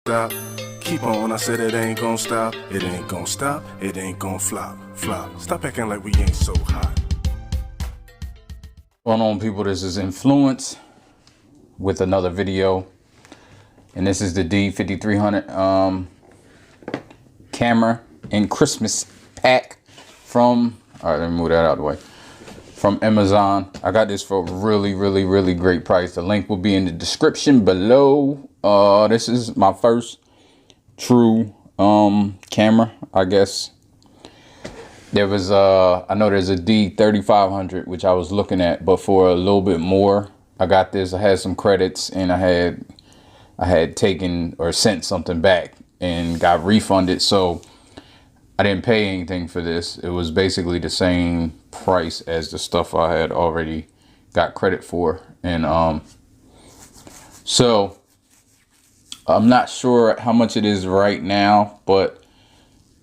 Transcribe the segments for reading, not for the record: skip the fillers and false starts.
stop. Keep on, I said it ain't gon' stop. It ain't gon' stop, it ain't gon' flop. Stop acting like we ain't so hot. What's going on, people? This is Influence with another video. And this is the D5300 camera and Christmas pack from, alright, let me move that out of the way, from Amazon. I got this for a really great price. The link will be in the description below. This is my first true camera, I guess. There was I know there's a D3500 which I was looking at, but for a little bit more. I got this. I had some credits, and I had taken or sent something back and got refunded, so I didn't pay anything for this. It was basically the same price as the stuff I had already got credit for. And so I'm not sure how much it is right now, but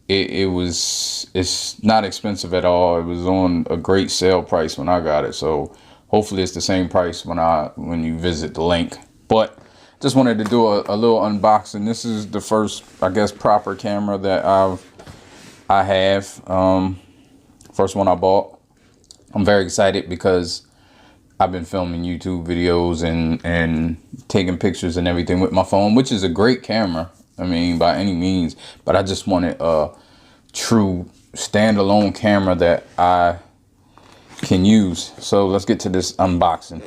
it's not expensive at all. It was on a great sale price when I got it, so hopefully it's the same price when you visit the link. But just wanted to do a little unboxing. This is the first, I guess, proper camera that I have. First one I bought. I'm very excited because I've been filming YouTube videos and taking pictures and everything with my phone, which is a great camera. I mean, by any means, but I just wanted a true standalone camera that I can use. So let's get to this unboxing.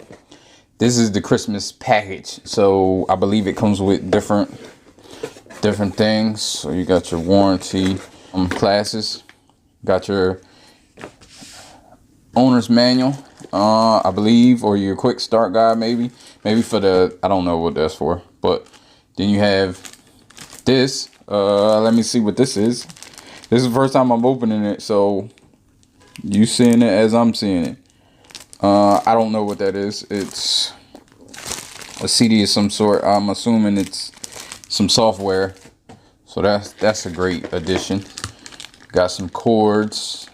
This is the Christmas package. So I believe it comes with different things. So you got your warranty classes, got your owner's manual, I believe, or your quick start guide, maybe for the, I don't know what that's for. But then you have this. Let me see what this is. This is the first time I'm opening it, so you seeing it as I'm seeing it. I don't know what that is. It's a CD of some sort. I'm assuming it's some software. So that's a great addition. Got some cords.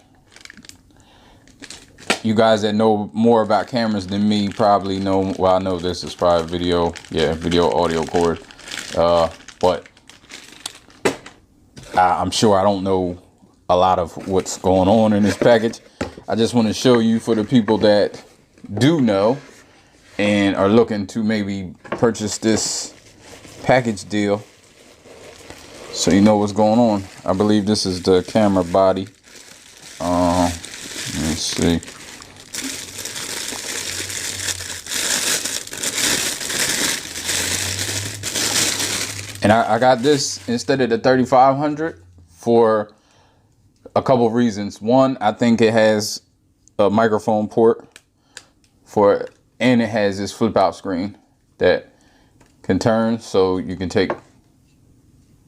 You guys that know more about cameras than me probably know, well, I know this is probably video, yeah, video audio cord. But I'm sure I don't know a lot of what's going on in this package. I just want to show you, for the people that do know and are looking to maybe purchase this package deal, so you know what's going on. I believe this is the camera body. Let's see. And I got this instead of the 3500 for a couple of reasons. One, I think it has a microphone port and it has this flip out screen that can turn, so you can take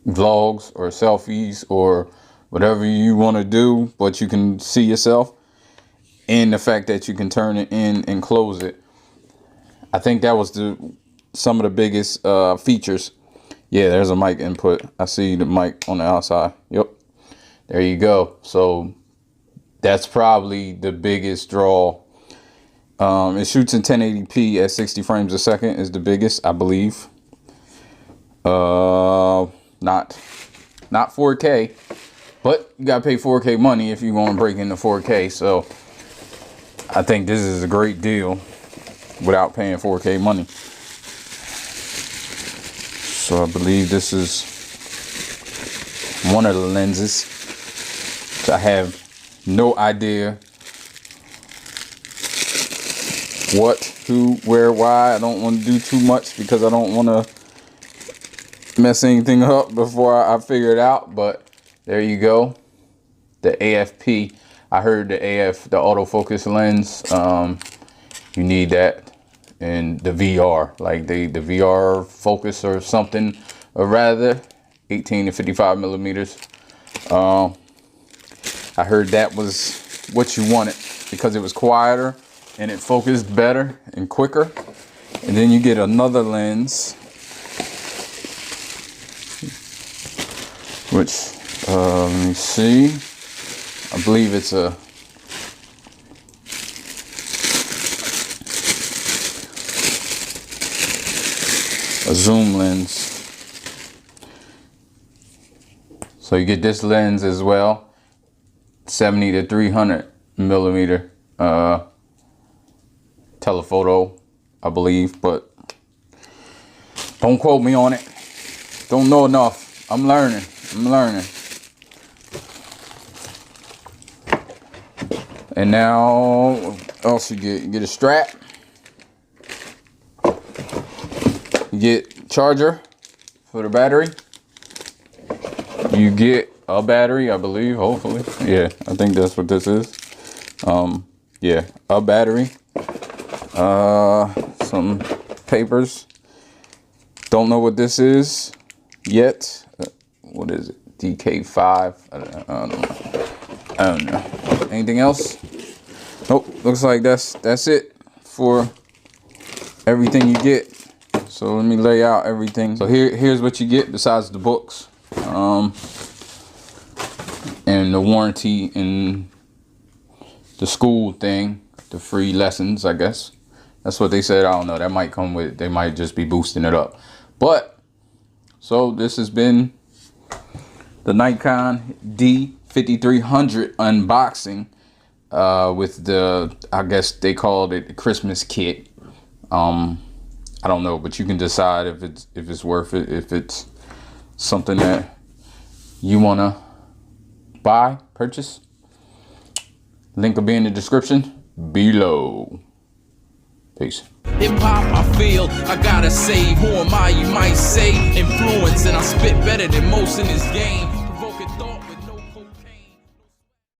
vlogs or selfies or whatever you want to do, but you can see yourself. And the fact that you can turn it in and close it, I think that was some of the biggest features. Yeah, there's a mic input. I see the mic on the outside. Yep, there you go. So that's probably the biggest draw. It shoots in 1080p at 60 frames a second is the biggest, I believe. Not 4K, but you gotta pay 4K money if you want to break into 4K. So I think this is a great deal without paying 4K money. So I believe this is one of the lenses. I have no idea what, who, where, why. I don't want to do too much because I don't want to mess anything up before I figure it out. But there you go. The AFP. I heard the autofocus lens. You need that. And the VR, like the VR focus or something, or rather 18 to 55 millimeters. I heard that was what you wanted because it was quieter and it focused better and quicker. And then you get another lens, which let me see, I believe it's a zoom lens. So you get this lens as well, 70 to 300 millimeter telephoto, I believe, but don't quote me on it. Don't know enough. I'm learning. And now, what else you get? You get a strap. You get charger for the battery. You get a battery, I believe, hopefully. Yeah, I think that's what this is. Yeah, a battery. Some papers. Don't know what this is yet. What is it? DK5. I don't know. Anything else? Nope. Looks like that's it for everything you get. So let me lay out everything. So here's what you get besides the books, and the warranty and the school thing, the free lessons, I guess. That's what they said. I don't know. That might come with, they might just be boosting it up. But, so this has been the Nikon D5300 unboxing with the, I guess they called it the Christmas kit. I don't know, but you can decide if it's worth it, if it's something that you wanna buy, purchase. Link will be in the description below. Peace. Hip hop, I feel I gotta say, who am I? You might say influence, and I spit better than most in this game.